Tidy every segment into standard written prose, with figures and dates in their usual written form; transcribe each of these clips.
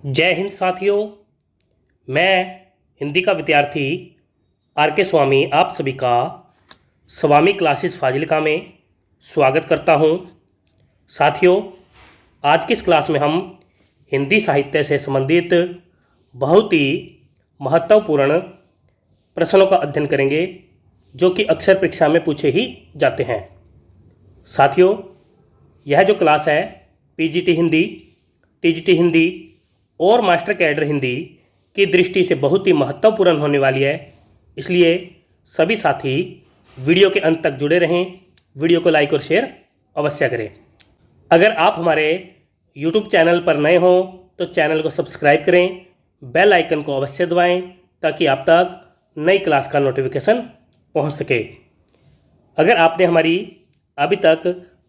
जय हिंद साथियों। मैं हिंदी का विद्यार्थी आर.के. स्वामी आप सभी का स्वामी क्लासेस फाजिल्का में स्वागत करता हूं। साथियों, आज की इस क्लास में हम हिंदी साहित्य से संबंधित बहुत ही महत्वपूर्ण प्रश्नों का अध्ययन करेंगे जो कि अक्सर परीक्षा में पूछे ही जाते हैं। साथियों, यह जो क्लास है पीजीटी हिंदी, टीजीटी हिंदी और मास्टर कैडर हिंदी की दृष्टि से बहुत ही महत्वपूर्ण होने वाली है, इसलिए सभी साथी वीडियो के अंत तक जुड़े रहें। वीडियो को लाइक और शेयर अवश्य करें। अगर आप हमारे यूट्यूब चैनल पर नए हों तो चैनल को सब्सक्राइब करें, बेल आइकन को अवश्य दबाएं ताकि आप तक नई क्लास का नोटिफिकेशन पहुंच सके। अगर आपने हमारी अभी तक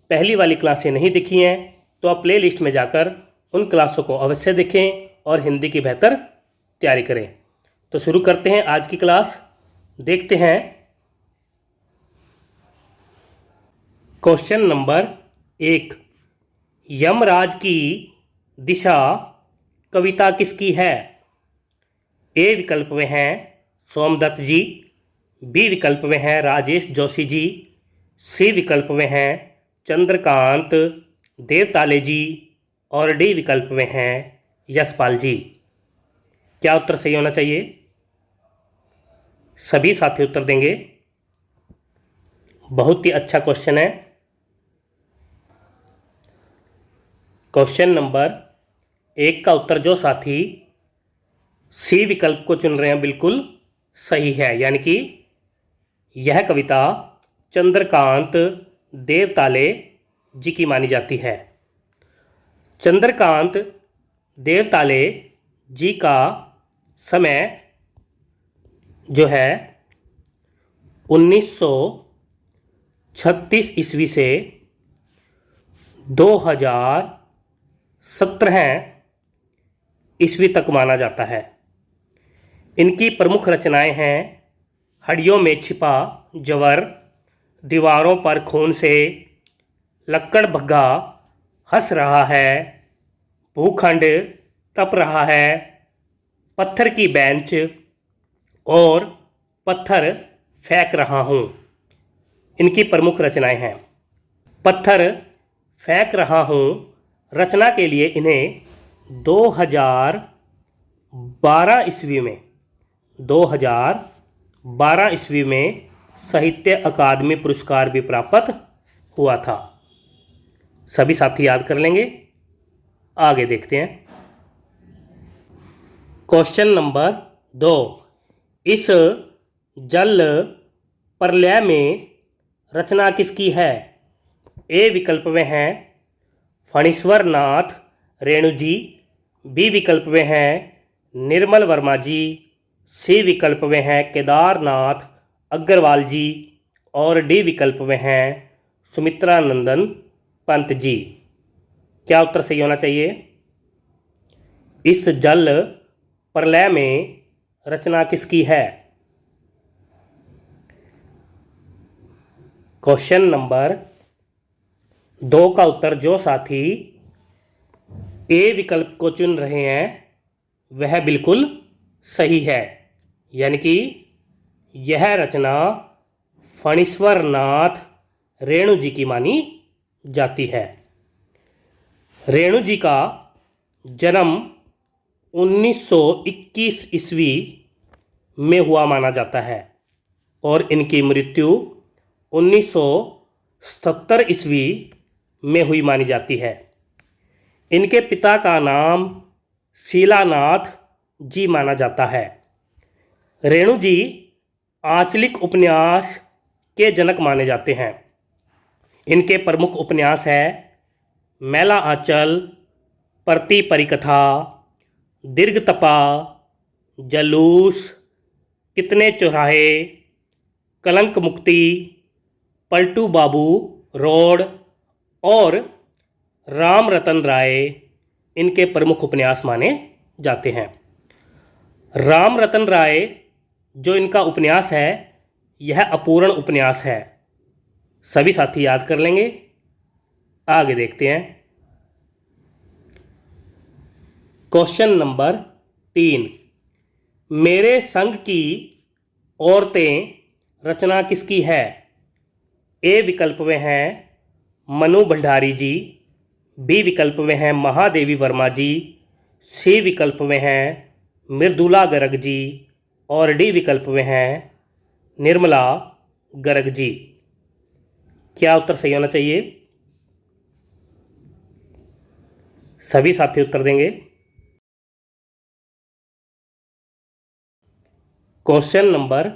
पहली वाली क्लासें नहीं देखी हैं तो आप प्ले लिस्ट में जाकर उन क्लासों को अवश्य देखें और हिंदी की बेहतर तैयारी करें। तो शुरू करते हैं आज की क्लास। देखते हैं क्वेश्चन नंबर 1। यमराज की दिशा कविता किसकी है? ए विकल्प में हैं सोमदत्त जी, बी विकल्प में हैं राजेश जोशी जी, सी विकल्प में हैं चंद्रकांत देवताले जी और डी विकल्प में हैं यशपाल जी। क्या उत्तर सही होना चाहिए? सभी साथी उत्तर देंगे। बहुत ही अच्छा क्वेश्चन है। क्वेश्चन नंबर 1 का उत्तर जो साथी सी विकल्प को चुन रहे हैं बिल्कुल सही है, यानी कि यह कविता चंद्रकांत देवताले जी की मानी जाती है। चंद्रकांत देवताले जी का समय जो है 1936 ईस्वी से 2017 ईस्वी तक माना जाता है। इनकी प्रमुख रचनाएं हैं हड्डियों में छिपा जवर, दीवारों पर खून से, लक्कड़ भग्गा हंस रहा है, भूखंड तप रहा है, पत्थर की बेंच और पत्थर फेंक रहा हूँ। इनकी प्रमुख रचनाएं हैं। पत्थर फेंक रहा हूँ रचना के लिए इन्हें 2012 ईस्वी में साहित्य अकादमी पुरस्कार भी प्राप्त हुआ था। सभी साथी याद कर लेंगे। आगे देखते हैं क्वेश्चन नंबर 2। इस जल प्रलय में रचना किसकी है? ए विकल्प में हैं फणीश्वर नाथ रेणु जी, बी विकल्प में हैं निर्मल वर्मा जी, सी विकल्प में हैं केदारनाथ अग्रवाल जी और डी विकल्प में हैं सुमित्रा नंदन पंत जी। क्या उत्तर सही होना चाहिए? इस जल प्रलय में रचना किसकी है? क्वेश्चन नंबर 2 का उत्तर जो साथी ए विकल्प को चुन रहे हैं वह बिल्कुल सही है, यानी कि यह रचना फणीश्वर नाथ रेणु जी की मानी जाती है। रेणु जी का जन्म 1921 ईस्वी में हुआ माना जाता है और इनकी मृत्यु 1977 ईस्वी में हुई मानी जाती है। इनके पिता का नाम शीलानाथ जी माना जाता है। रेणु जी आंचलिक उपन्यास के जनक माने जाते हैं। इनके प्रमुख उपन्यास है मैला आंचल, परती परिकथा, दीर्घतपा, जलूस, कितने चौराहे, कलंक मुक्ति, पलटू बाबू रोड और राम रतन राय इनके प्रमुख उपन्यास माने जाते हैं। राम रतन राय जो इनका उपन्यास है यह अपूर्ण उपन्यास है। सभी साथी याद कर लेंगे। आगे देखते हैं क्वेश्चन नंबर 3, मेरे संग की औरतें रचना किसकी है? ए विकल्प में हैं मनु भंडारी जी, बी विकल्प में हैं महादेवी वर्मा जी, सी विकल्प में हैं मृदुला गर्ग जी और डी विकल्प में हैं निर्मला गर्ग जी। क्या उत्तर सही होना चाहिए? सभी साथी उत्तर देंगे। क्वेश्चन नंबर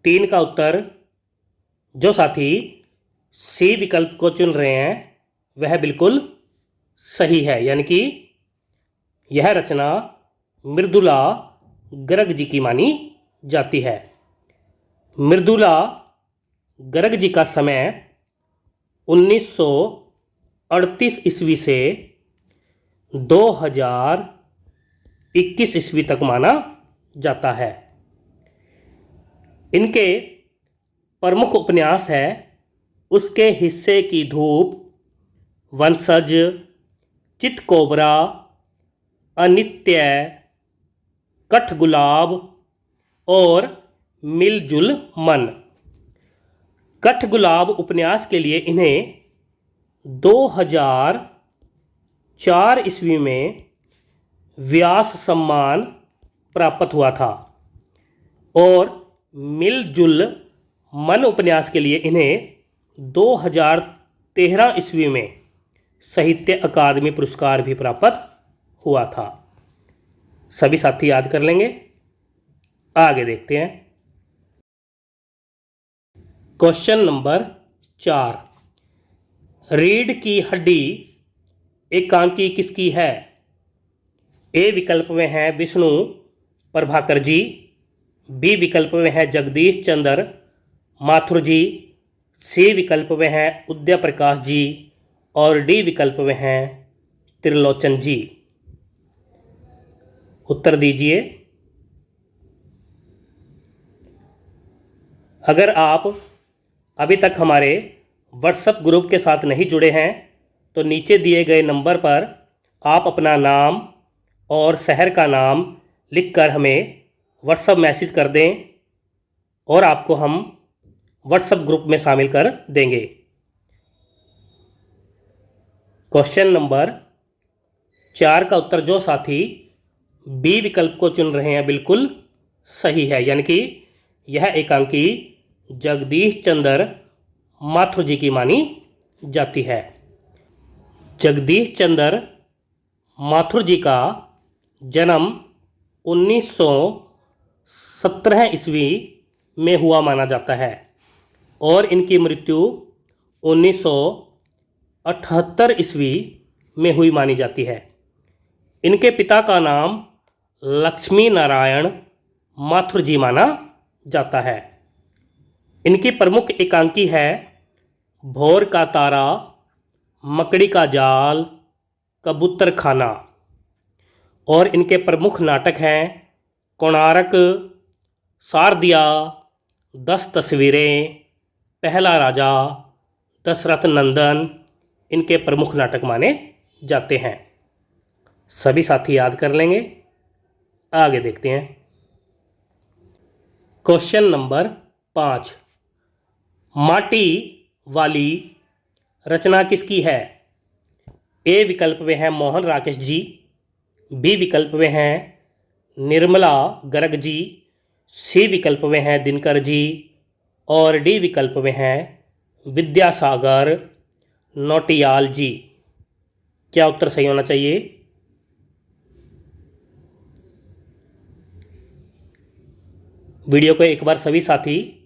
3 का उत्तर जो साथी सी विकल्प को चुन रहे हैं वह बिल्कुल सही है, यानी कि यह रचना मृदुला गर्ग जी की मानी जाती है। मृदुला गर्ग जी का समय 1938 ईस्वी से 2021 ईस्वी तक माना जाता है। इनके प्रमुख उपन्यास है उसके हिस्से की धूप, वंशज, चितकोबरा, अनित्य, कठगुलाब और मिलजुल मन। कठगुलाब उपन्यास के लिए इन्हें 2004 ईस्वी में व्यास सम्मान प्राप्त हुआ था और मिलजुल मन उपन्यास के लिए इन्हें 2013 ईस्वी में साहित्य अकादमी पुरस्कार भी प्राप्त हुआ था। सभी साथी याद कर लेंगे। आगे देखते हैं। क्वेश्चन नंबर 4, रीढ़ की हड्डी एकांकी किसकी है? ए विकल्प में है विष्णु प्रभाकर जी, बी विकल्प में है जगदीश चंद्र माथुर जी, सी विकल्प में है उदय प्रकाश जी और डी विकल्प में है त्रिलोचन जी। उत्तर दीजिए। अगर आप अभी तक हमारे व्हाट्सएप ग्रुप के साथ नहीं जुड़े हैं तो नीचे दिए गए नंबर पर आप अपना नाम और शहर का नाम लिखकर हमें व्हाट्सएप मैसेज कर दें और आपको हम व्हाट्सएप ग्रुप में शामिल कर देंगे। क्वेश्चन नंबर 4 का उत्तर जो साथी बी विकल्प को चुन रहे हैं बिल्कुल सही है, यानी कि यह एकांकी जगदीश चंद्र माथुर जी की मानी जाती है। जगदीश चंद्र माथुर जी का जन्म 1917 ईस्वी में हुआ माना जाता है और इनकी मृत्यु 1978 ईस्वी में हुई मानी जाती है। इनके पिता का नाम लक्ष्मी नारायण माथुर जी माना जाता है। इनकी प्रमुख एकांकी है भोर का तारा, मकड़ी का जाल, कबूतर खाना और इनके प्रमुख नाटक हैं कोणार्क, शारदिया, 10 तस्वीरें, पहला राजा, दशरथ नंदन इनके प्रमुख नाटक माने जाते हैं। सभी साथी याद कर लेंगे। आगे देखते हैं। क्वेश्चन नंबर 5, माटी वाली रचना किसकी है? ए विकल्प में है मोहन राकेश जी, बी विकल्प में है निर्मला गर्ग जी, सी विकल्प में है दिनकर जी और डी विकल्प में है विद्यासागर नौटियाल जी। क्या उत्तर सही होना चाहिए? वीडियो को एक बार सभी साथी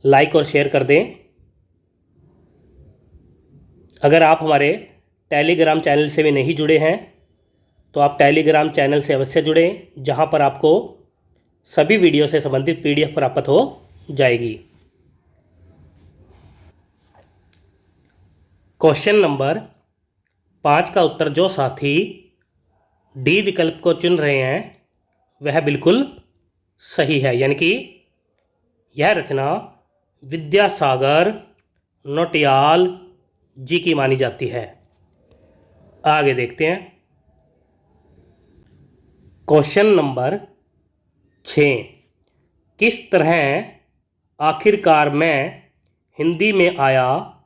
लाइक और शेयर कर दें। अगर आप हमारे टेलीग्राम चैनल से भी नहीं जुड़े हैं तो आप टेलीग्राम चैनल से अवश्य जुड़ें, जहां पर आपको सभी वीडियो से संबंधित PDF प्राप्त हो जाएगी। क्वेश्चन नंबर 5 का उत्तर जो साथी डी विकल्प को चुन रहे हैं वह बिल्कुल सही है, यानी कि यह रचना विद्यासागर नौटियाल जी की मानी जाती है। आगे देखते हैं। Question number 6। किस तरह आखिरकार मैं हिंदी में आया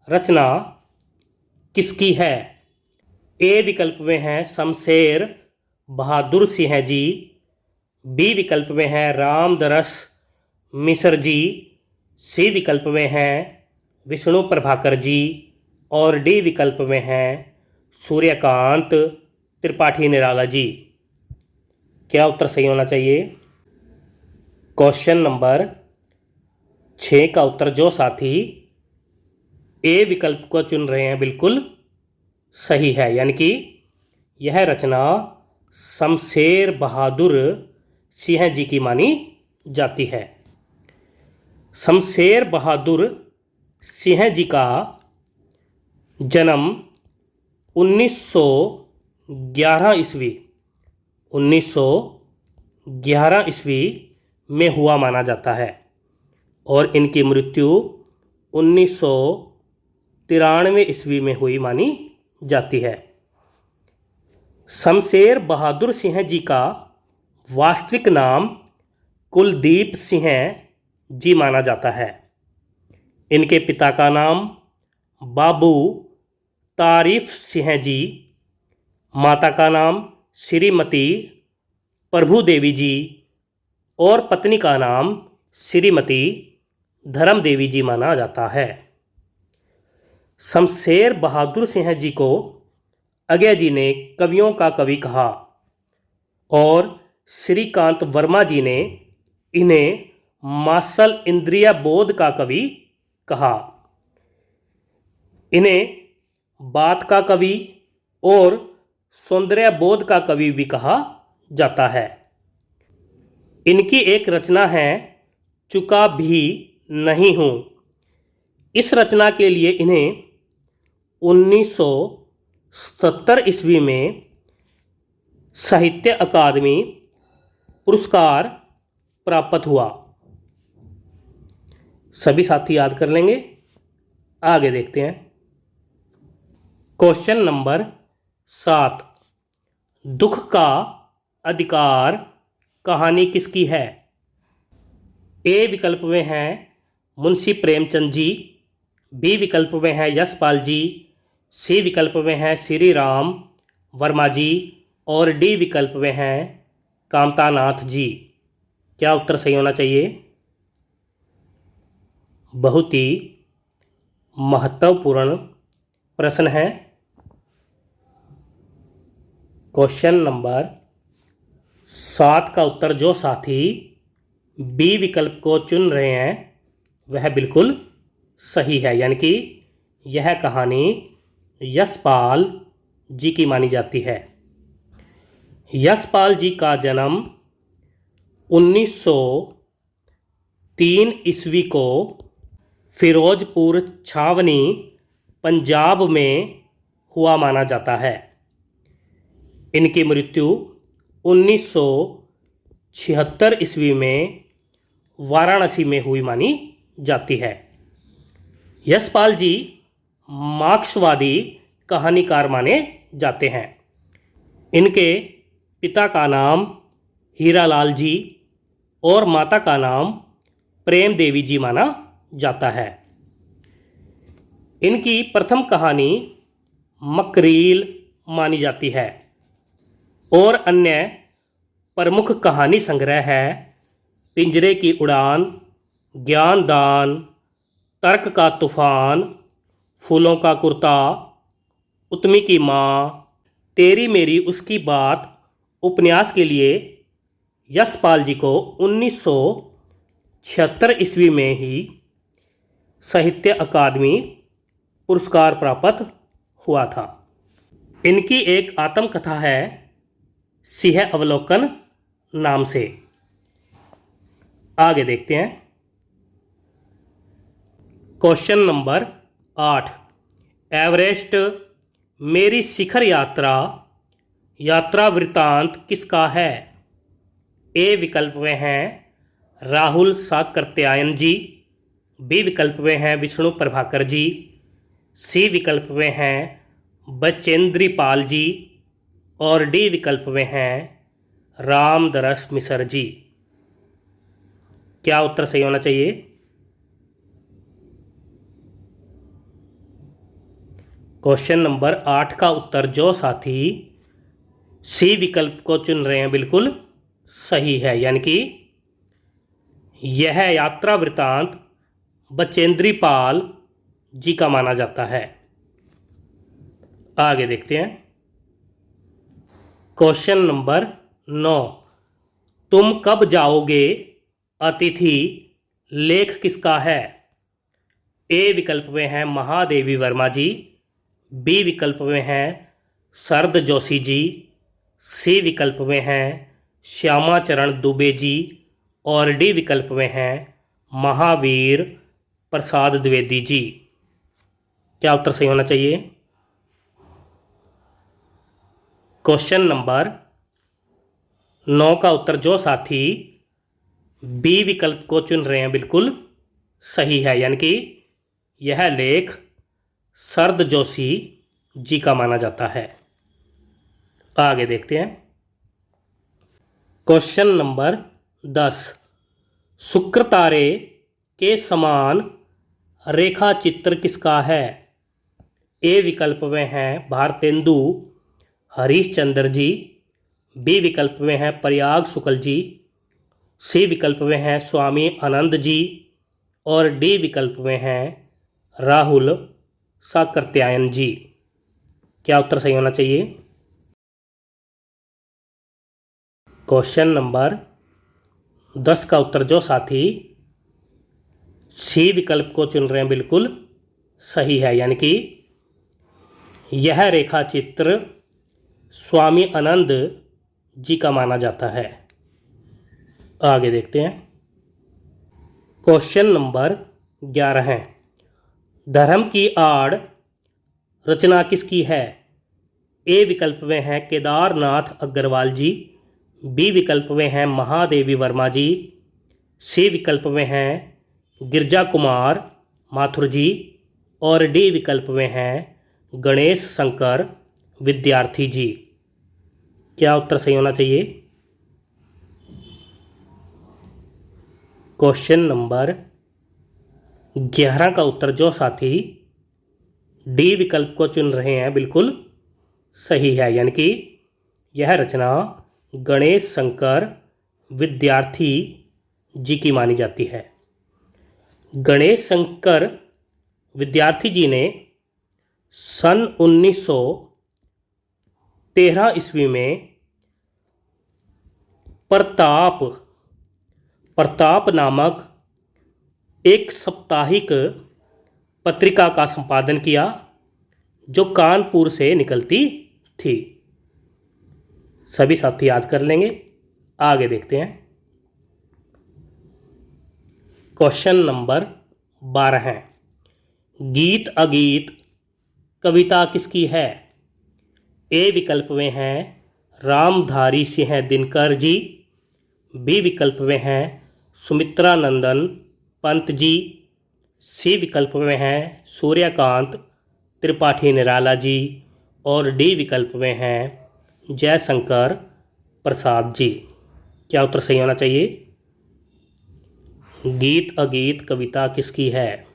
रचना किसकी है? ए विकल्प में है शमशेर बहादुर सिंह जी, बी विकल्प में है रामदरस मिश्र जी, सी विकल्प में है विष्णु प्रभाकर जी और डी विकल्प में है सूर्यकांत त्रिपाठी निराला जी। क्या उत्तर सही होना चाहिए? क्वेश्चन नंबर 6 का उत्तर जो साथी ए विकल्प को चुन रहे हैं बिल्कुल सही है, यानी कि यह रचना शमशेर बहादुर सिंह जी की मानी जाती है। शमशेर बहादुर सिंह जी का जन्म 1911 ईस्वी में हुआ माना जाता है और इनकी मृत्यु 1993 ईस्वी में हुई मानी जाती है। शमशेर बहादुर सिंह जी का वास्तविक नाम कुलदीप सिंह जी माना जाता है। इनके पिता का नाम बाबू तारीफ सिंह जी, माता का नाम श्रीमती प्रभु देवी जी और पत्नी का नाम श्रीमती धर्म देवी जी माना जाता है। शमशेर बहादुर सिंह जी को अज्ञा जी ने कवियों का कवि कहा और श्रीकांत वर्मा जी ने इन्हें मार्शल इंद्रिया बोध का कवि कहा। इन्हें बात का कवि और सौंदर्य बोध का कवि भी कहा जाता है। इनकी एक रचना है चुका भी नहीं हूँ। इस रचना के लिए इन्हें 1970 ईस्वी में साहित्य अकादमी पुरस्कार प्राप्त हुआ। सभी साथी याद कर लेंगे। आगे देखते हैं। Question number 7। दुख का अधिकार कहानी किसकी है? ए विकल्प में है मुंशी प्रेमचंद जी, बी विकल्प में है यशपाल जी, सी विकल्प में है श्री राम वर्मा जी और डी विकल्प में है कामतानाथ जी। क्या उत्तर सही होना चाहिए? बहुत ही महत्वपूर्ण प्रश्न है। क्वेश्चन नंबर 7 का उत्तर जो साथी बी विकल्प को चुन रहे हैं वह बिल्कुल सही है, यानी कि यह कहानी यशपाल जी की मानी जाती है। यशपाल जी का जन्म 1903 ईस्वी को फिरोजपुर छावनी पंजाब में हुआ माना जाता है। इनकी मृत्यु 1976 ईस्वी में वाराणसी में हुई मानी जाती है। यशपाल जी मार्क्सवादी कहानीकार माने जाते हैं। इनके पिता का नाम हीरालाल जी और माता का नाम प्रेम देवी जी माना जाता है। इनकी प्रथम कहानी मकरील मानी जाती है और अन्य प्रमुख कहानी संग्रह है पिंजरे की उड़ान, ज्ञानदान, तर्क का तूफान, फूलों का कुर्ता, उतमी की माँ, तेरी मेरी उसकी बात। उपन्यास के लिए यशपाल जी को 1976 ईस्वी में ही साहित्य अकादमी पुरस्कार प्राप्त हुआ था। इनकी एक आत्मकथा है सिंह अवलोकन नाम से। आगे देखते हैं। Question number 8। एवरेस्ट मेरी शिखर यात्रा वृत्तांत किसका है? ए विकल्प में है राहुल साकृत्यायन जी, बी विकल्प में है विष्णु प्रभाकर जी, सी विकल्प में है बचेंद्री पाल जी और डी विकल्प में है रामदरस मिसर जी। क्या उत्तर सही होना चाहिए? क्वेश्चन नंबर 8 का उत्तर जो साथी सी विकल्प को चुन रहे हैं बिल्कुल सही है, यानी कि यह यात्रा वृतांत बचेंद्री पाल जी का माना जाता है। आगे देखते हैं। क्वेश्चन नंबर 9, तुम कब जाओगे अतिथि लेख किसका है? ए विकल्प में है महादेवी वर्मा जी, बी विकल्प में है शरद जोशी जी, सी विकल्प में है श्यामाचरण दुबे जी और डी विकल्प में है महावीर प्रसाद द्विवेदी जी। क्या उत्तर सही होना चाहिए? क्वेश्चन नंबर 9 का उत्तर जो साथी बी विकल्प को चुन रहे हैं बिल्कुल सही है, यानी कि यह लेख शरद जोशी जी का माना जाता है। आगे देखते हैं। क्वेश्चन नंबर 10, शुक्र तारे के समान रेखा चित्र किसका है? ए विकल्प में है भारतेंदु हरीशचंद्र जी, बी विकल्प में है प्रयाग शुक्ल जी, सी विकल्प में है स्वामी आनंद जी और डी विकल्प में है राहुल साकृत्यायन जी। क्या उत्तर सही होना चाहिए? क्वेश्चन नंबर 10 का उत्तर जो साथी सी विकल्प को चुन रहे हैं बिल्कुल सही है, यानी कि यह रेखा चित्र स्वामी आनंद जी का माना जाता है। आगे देखते हैं। क्वेश्चन नंबर 11 है, धर्म की आड़ रचना किसकी है? ए विकल्प में है केदारनाथ अग्रवाल जी, बी विकल्प में है महादेवी वर्मा जी, सी विकल्प में है गिरजा कुमार माथुर जी और डी विकल्प में है गणेश शंकर विद्यार्थी जी। क्या उत्तर सही होना चाहिए? क्वेश्चन नंबर 11 का उत्तर जो साथी डी विकल्प को चुन रहे हैं बिल्कुल सही है, यानी कि यह रचना गणेश शंकर विद्यार्थी जी की मानी जाती है। गणेश शंकर विद्यार्थी जी ने सन 1913 ईस्वी में प्रताप नामक एक साप्ताहिक पत्रिका का संपादन किया जो कानपुर से निकलती थी। सभी साथी याद कर लेंगे। आगे देखते हैं। क्वेश्चन नंबर 12 है, गीत अगीत कविता किसकी है? ए विकल्प में है रामधारी सिंह दिनकर जी, बी विकल्प में है सुमित्रा नंदन पंत जी, सी विकल्प में है सूर्यकांत त्रिपाठी निराला जी और डी विकल्प में है जयशंकर प्रसाद जी। क्या उत्तर सही होना चाहिए? गीत अगीत कविता किसकी है?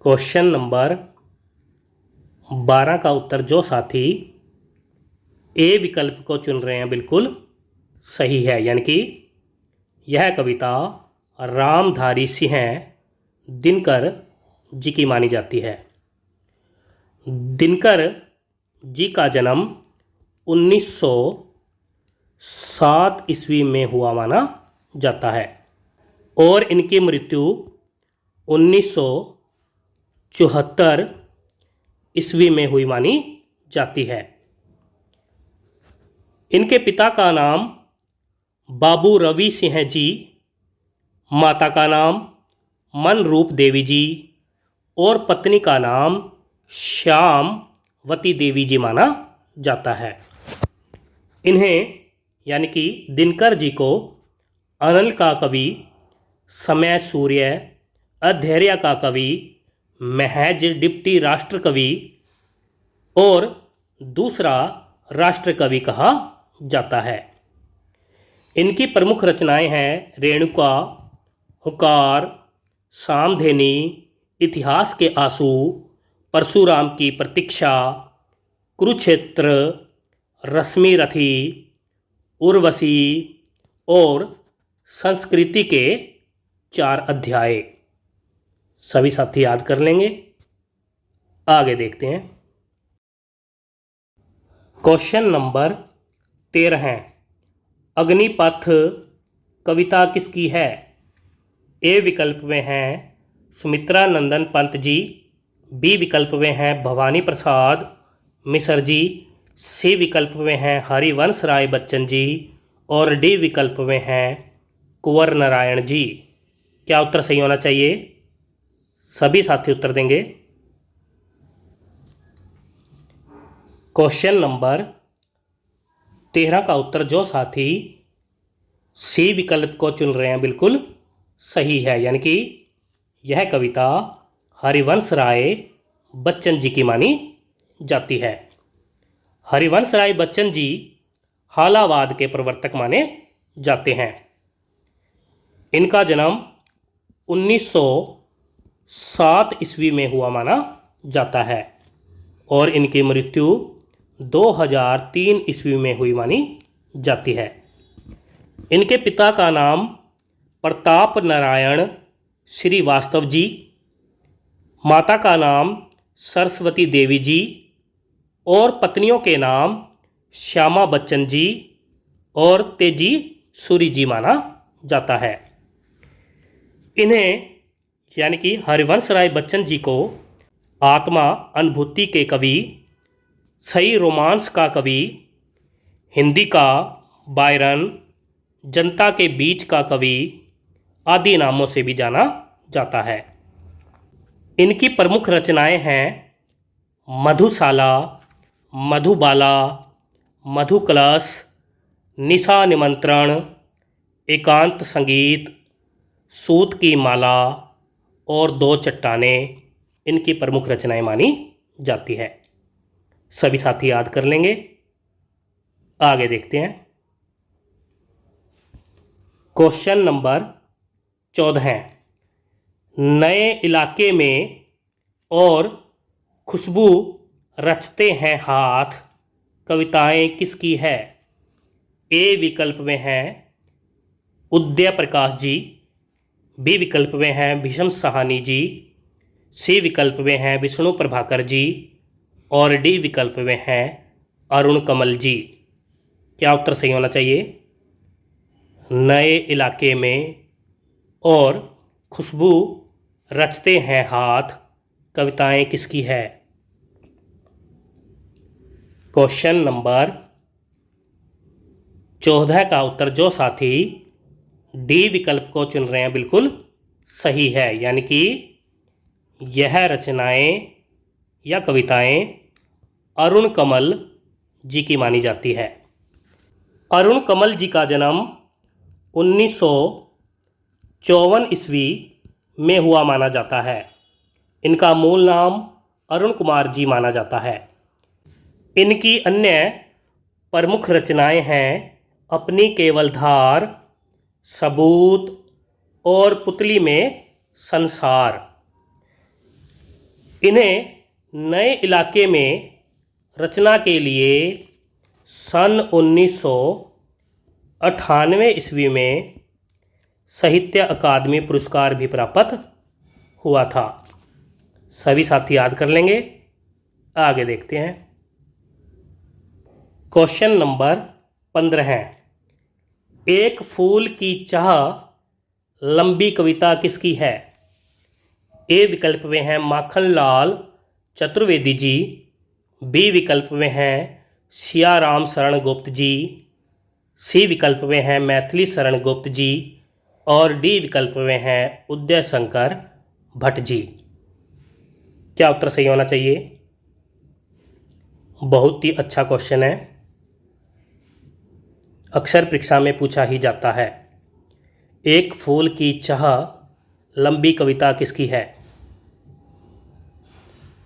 क्वेश्चन नंबर 12 का उत्तर जो साथी ए विकल्प को चुन रहे हैं बिल्कुल सही है, यानी कि यह कविता रामधारी सिंह दिनकर जी की मानी जाती है। दिनकर जी का जन्म 1907 ईस्वी में हुआ माना जाता है और इनकी मृत्यु 1974 ईस्वी में हुई मानी जाती है। इनके पिता का नाम बाबू रवि सिंह जी, माता का नाम मनरूप देवी जी और पत्नी का नाम श्यामवती देवी जी माना जाता है। इन्हें यानी कि दिनकर जी को अनल का कवि, समय सूर्य, अधैर्य का कवि, महज डिप्टी राष्ट्र कवि और दूसरा राष्ट्र कवि कहा जाता है। इनकी प्रमुख रचनाएं हैं रेणुका, हुंकार, सामधेनी, इतिहास के आंसू, परशुराम की प्रतीक्षा, कुरुक्षेत्र, रश्मिरथी, उर्वशी और संस्कृति के 4 अध्याय। सभी साथी याद कर लेंगे। आगे देखते हैं। क्वेश्चन नंबर 13 है, अग्निपथ कविता किसकी है? ए विकल्प में हैं सुमित्रा नंदन पंत जी, बी विकल्प में हैं भवानी प्रसाद मिश्र जी, सी विकल्प में हैं हरिवंश राय बच्चन जी और डी विकल्प में हैं कुंवर नारायण जी। क्या उत्तर सही होना चाहिए? सभी साथी उत्तर देंगे। क्वेश्चन नंबर 13 का उत्तर जो साथी सी विकल्प को चुन रहे हैं बिल्कुल सही है, यानी कि यह कविता हरिवंश राय बच्चन जी की मानी जाती है। हरिवंश राय बच्चन जी हालावाद के प्रवर्तक माने जाते हैं। इनका जन्म 1907 ईस्वी में हुआ माना जाता है और इनकी मृत्यु 2003 ईस्वी में हुई मानी जाती है। इनके पिता का नाम प्रताप नारायण श्रीवास्तव जी, माता का नाम सरस्वती देवी जी और पत्नियों के नाम श्यामा बच्चन जी और तेजी सूरी जी माना जाता है। इन्हें यानी कि हरिवंश राय बच्चन जी को आत्मा अनुभूति के कवि, सही रोमांस का कवि, हिंदी का बायरन, जनता के बीच का कवि आदि नामों से भी जाना जाता है। इनकी प्रमुख रचनाएं हैं मधुशाला, मधुबाला, मधुकलश, निशा निमंत्रण, एकांत संगीत, सूत की माला और 2 चट्टानें इनकी प्रमुख रचनाएं मानी जाती है। सभी साथी याद कर लेंगे। आगे देखते हैं। क्वेश्चन नंबर 14 है, नए इलाके में और खुशबू रचते हैं हाथ कविताएं किसकी है? ए विकल्प में हैं उदय प्रकाश जी, बी विकल्प में हैं भीषम साहनी जी, सी विकल्प में हैं विष्णु प्रभाकर जी और डी विकल्प में हैं अरुण कमल जी। क्या उत्तर सही होना चाहिए? नए इलाके में और खुशबू रचते हैं हाथ कविताएं किसकी है? क्वेश्चन नंबर 14 का उत्तर जो साथी डी विकल्प को चुन रहे हैं बिल्कुल सही है, यानी कि यह रचनाएं या कविताएं अरुण कमल जी की मानी जाती है। अरुण कमल जी का जन्म 1954 ईस्वी में हुआ माना जाता है। इनका मूल नाम अरुण कुमार जी माना जाता है। इनकी अन्य प्रमुख रचनाएं हैं अपनी केवल धार, सबूत और पुतली में संसार। इन्हें नए इलाके में रचना के लिए सन 1998 ईस्वी में साहित्य अकादमी पुरस्कार भी प्राप्त हुआ था। सभी साथी याद कर लेंगे। आगे देखते हैं। क्वेश्चन नंबर 15 है, एक फूल की चाह लंबी कविता किसकी है? ए विकल्प में हैं माखनलाल चतुर्वेदी जी, बी विकल्प में हैं सियाराम शरण गुप्त जी, सी विकल्प में हैं मैथिली शरण गुप्त जी और डी विकल्प में हैं उदय शंकर भट्ट जी। क्या उत्तर सही होना चाहिए? बहुत ही अच्छा क्वेश्चन है, अक्सर परीक्षा में पूछा ही जाता है। एक फूल की चाह लंबी कविता किसकी है?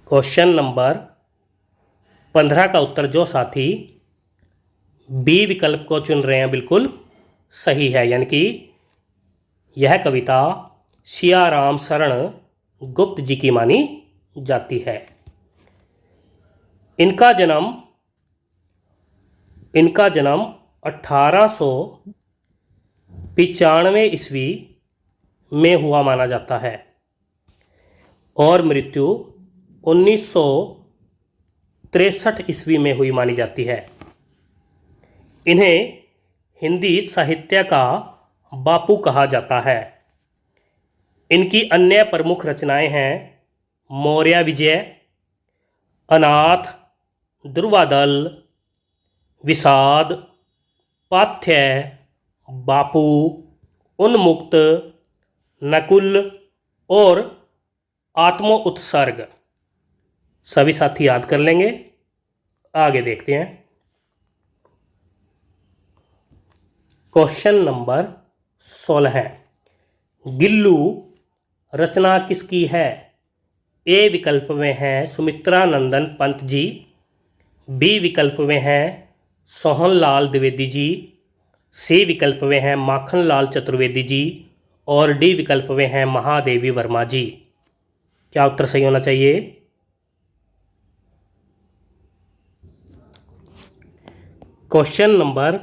क्वेश्चन नंबर 15 का उत्तर जो साथी बी विकल्प को चुन रहे हैं, बिल्कुल सही है। यानी कि यह कविता सियाराम शरण गुप्त जी की मानी जाती है। इनका जन्म 1895 ईस्वी में हुआ माना जाता है और मृत्यु 1963 ईस्वी में हुई मानी जाती है। इन्हें हिंदी साहित्य का बापू कहा जाता है। इनकी अन्य प्रमुख रचनाएं हैं मौर्य विजय, अनाथ, दुर्वादल, विषाद, पाथ्य, बापू, उन्मुक्त, नकुल और आत्मोत्सर्ग। सभी साथी याद कर लेंगे। आगे देखते हैं। Question number 16। गिल्लू रचना किसकी है? ए विकल्प में है सुमित्रा नंदन पंत जी, बी विकल्प में है सोहनलाल द्विवेदी जी, सी विकल्प में है माखनलाल चतुर्वेदी जी और डी विकल्प में है महादेवी वर्मा जी। क्या उत्तर सही होना चाहिए? क्वेश्चन नंबर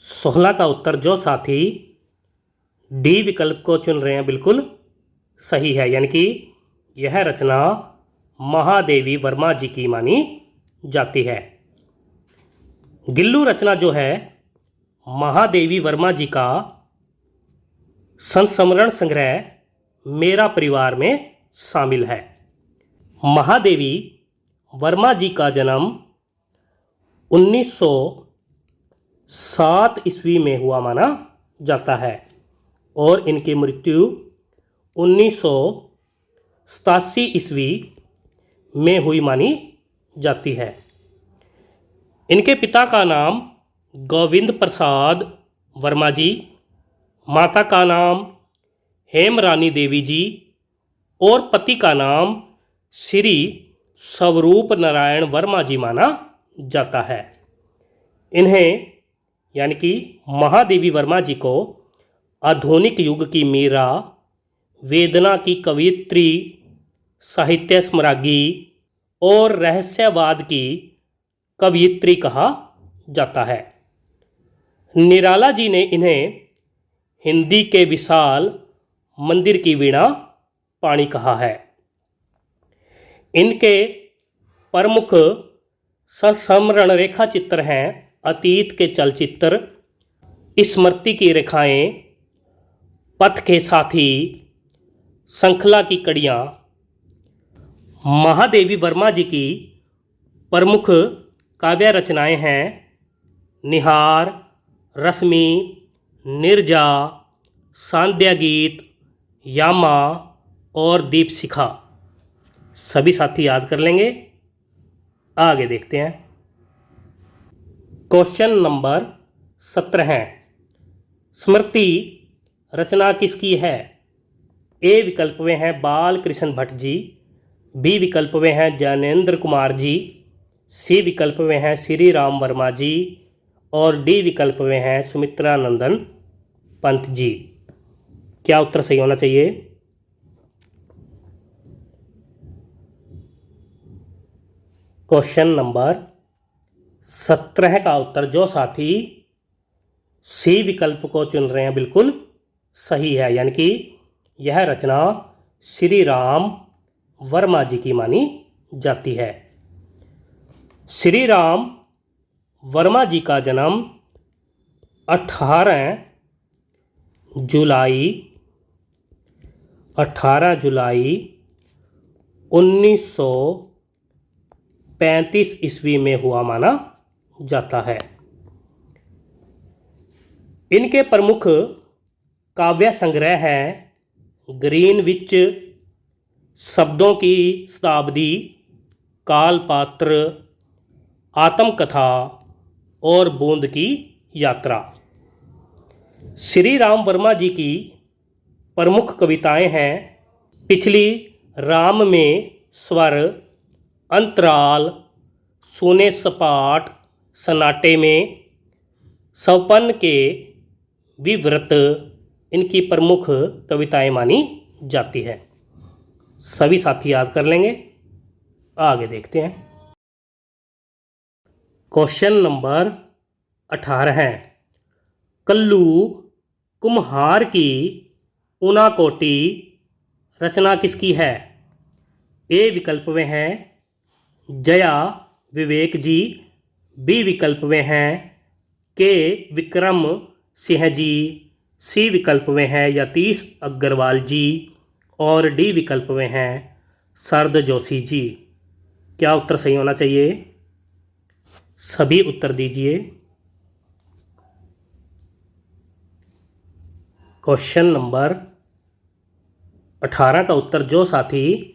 16 का उत्तर जो साथी डी विकल्प को चुन रहे हैं, बिल्कुल सही है। यानी कि यह रचना महादेवी वर्मा जी की मानी जाती है। गिल्लू रचना जो है महादेवी वर्मा जी का संस्मरण संग्रह मेरा परिवार में शामिल है। महादेवी वर्मा जी का जन्म 1907 ईस्वी में हुआ माना जाता है और इनकी मृत्यु 1987 ईस्वी में हुई मानी जाती है। इनके पिता का नाम गोविंद प्रसाद वर्मा जी, माता का नाम हेमरानी देवी जी और पति का नाम श्री स्वरूप नारायण वर्मा जी माना जाता है। इन्हें यानी कि महादेवी वर्मा जी को आधुनिक युग की मीरा, वेदना की कवयित्री, साहित्य सम्राज्ञी और रहस्यवाद की कवयित्री कहा जाता है। निराला जी ने इन्हें हिंदी के विशाल मंदिर की वीणा पाणी कहा है। इनके प्रमुख संस्मरण रेखा चित्र हैं अतीत के चलचित्र, स्मृति की रेखाएं, पथ के साथी, श्रृंखला की कड़ियाँ। महादेवी वर्मा जी की प्रमुख काव्य रचनाएं हैं निहार, रश्मि, निर्जा, सांध्या गीत, यामा और दीपशिखा। सभी साथी याद कर लेंगे। आगे देखते हैं। क्वेश्चन नंबर 17 है स्मृति रचना किसकी है? ए विकल्प में है बाल कृष्ण भट्ट जी, बी विकल्प में है ज्ञानेंद्र कुमार जी, सी विकल्प में है श्री राम वर्मा जी और डी विकल्प में है सुमित्रा नंदन पंत जी। क्या उत्तर सही होना चाहिए? क्वेश्चन नंबर 17 का उत्तर जो साथी सी विकल्प को चुन रहे हैं, बिल्कुल सही है। यानी कि यह रचना श्री राम वर्मा जी की मानी जाती है। श्री राम वर्मा जी का जन्म 18 जुलाई 1935 ईस्वी में हुआ माना जाता है। इनके प्रमुख काव्य संग्रह हैं ग्रीनविच, शब्दों की शताब्दी, कालपात्र, आत्मकथा और बूंद की यात्रा। श्री राम वर्मा जी की प्रमुख कविताएं हैं पिछली राम में स्वर, अंतराल, सोने सपाट, सन्नाटे में, स्वपन के विव्रत इनकी प्रमुख कविताएं मानी जाती है। सभी साथी याद कर लेंगे। आगे देखते हैं। क्वेश्चन नंबर 18 है, कल्लू कुम्हार की ऊनाकोटी रचना किसकी है? ए विकल्प में है जया विवेक जी, बी विकल्प में है के विक्रम सिंह जी, सी विकल्प में है यतीश अग्रवाल जी और डी विकल्प में है शरद जोशी जी। क्या उत्तर सही होना चाहिए? सभी उत्तर दीजिए। क्वेश्चन नंबर 18 का उत्तर जो साथी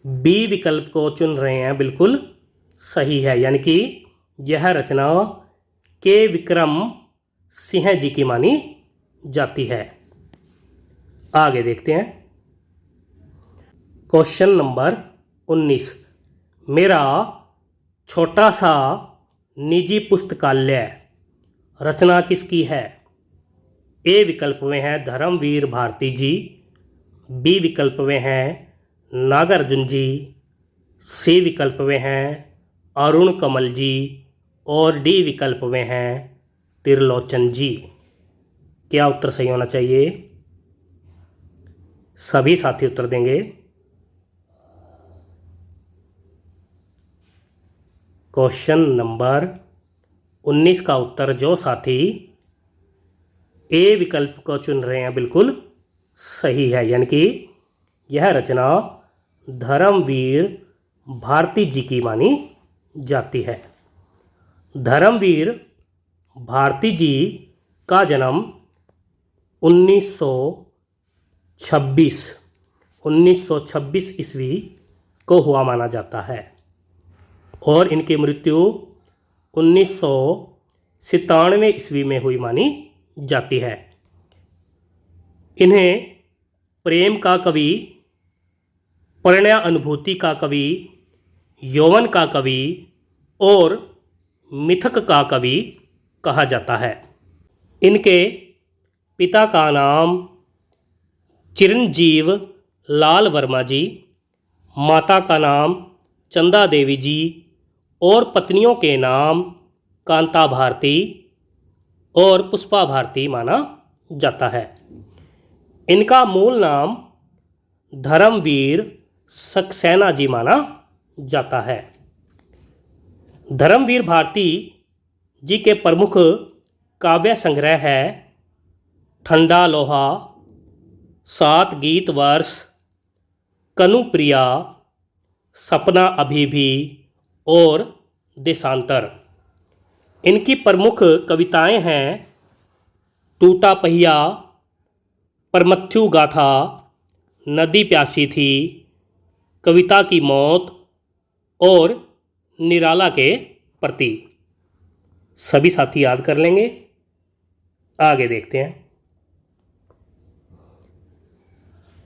बी विकल्प को चुन रहे हैं बिल्कुल सही है, यानी कि यह रचना के विक्रम सिंह जी की मानी जाती है। आगे देखते हैं। क्वेश्चन नंबर 19, मेरा छोटा सा निजी पुस्तकालय रचना किसकी है? ए विकल्प में है धर्मवीर भारती जी, बी विकल्प में है नागार्जुन जी, सी विकल्प में है अरुण कमल जी और डी विकल्प में है त्रिलोचन जी। क्या उत्तर सही होना चाहिए? सभी साथी उत्तर देंगे। क्वेश्चन नंबर 19 का उत्तर जो साथी ए विकल्प को चुन रहे हैं बिल्कुल सही है, यानी कि यह रचना धर्मवीर भारती जी की मानी जाती है। धर्मवीर भारती जी का जन्म 1926 ईस्वी को हुआ माना जाता है और इनकी मृत्यु 1997 ईस्वी में हुई मानी जाती है। इन्हें प्रेम का कवि, प्रणयानुभूति का कवि, यौवन का कवि और मिथक का कवि कहा जाता है। इनके पिता का नाम चिरंजीव लाल वर्मा जी, माता का नाम चंदा देवी जी और पत्नियों के नाम कांता भारती और पुष्पा भारती माना जाता है। इनका मूल नाम धर्मवीर सक्सेना जी माना जाता है। धर्मवीर भारती जी के प्रमुख काव्य संग्रह है ठंडा लोहा, 7 गीत वर्ष, कनुप्रिया, सपना अभी भी और देशांतर। इनकी प्रमुख कविताएं हैं टूटा पहिया, परमथ्यु गाथा, नदी प्यासी थी, कविता की मौत और निराला के प्रति। सभी साथी याद कर लेंगे। आगे देखते हैं।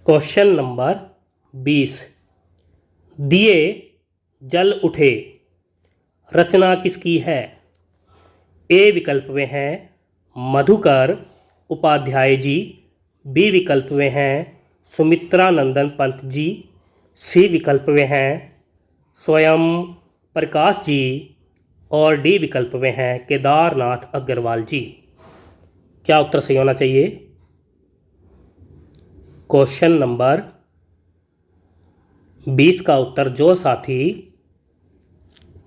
क्वेश्चन नंबर 20, दिए जल उठे रचना किसकी है? ए विकल्प में है मधुकर उपाध्याय जी, बी विकल्प में है सुमित्रा नंदन पंत जी, सी विकल्प में है स्वयं प्रकाश जी और डी विकल्प में है केदारनाथ अग्रवाल जी। क्या उत्तर सही होना चाहिए? क्वेश्चन नंबर 20 का उत्तर जो साथी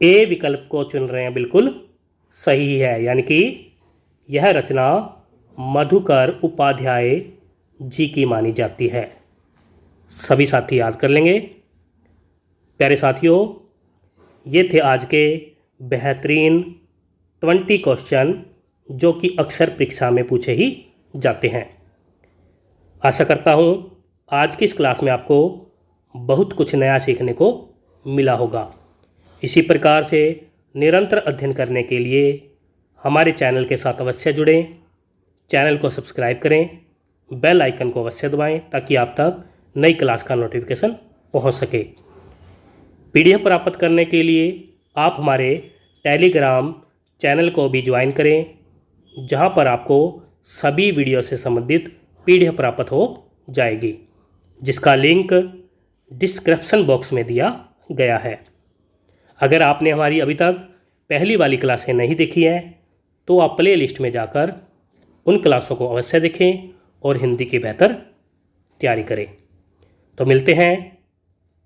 ए विकल्प को चुन रहे हैं बिल्कुल सही है, यानी कि यह रचना मधुकर उपाध्याय जी की मानी जाती है। सभी साथी याद कर लेंगे। प्यारे साथियों, ये थे आज के बेहतरीन 20 क्वेश्चन जो कि अक्सर परीक्षा में पूछे ही जाते हैं। आशा करता हूँ आज की इस क्लास में आपको बहुत कुछ नया सीखने को मिला होगा। इसी प्रकार से निरंतर अध्ययन करने के लिए हमारे चैनल के साथ अवश्य जुड़ें। चैनल को सब्सक्राइब करें, बेल आइकन को अवश्य दबाएं ताकि आप तक नई क्लास का नोटिफिकेशन पहुंच सके। पीडीएफ प्राप्त करने के लिए आप हमारे टेलीग्राम चैनल को भी ज्वाइन करें। जहां पर आपको सभी वीडियो से संबंधित PDF प्राप्त हो जाएगी, जिसका लिंक डिस्क्रिप्शन बॉक्स में दिया गया है। अगर आपने हमारी अभी तक पहली वाली क्लासें नहीं देखी हैं तो आप प्ले लिस्ट में जाकर उन क्लासों को अवश्य देखें और हिंदी की बेहतर तैयारी करें। तो मिलते हैं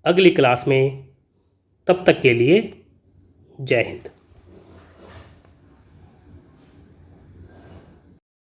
अगली क्लास में, तब तक के लिए जय हिंद।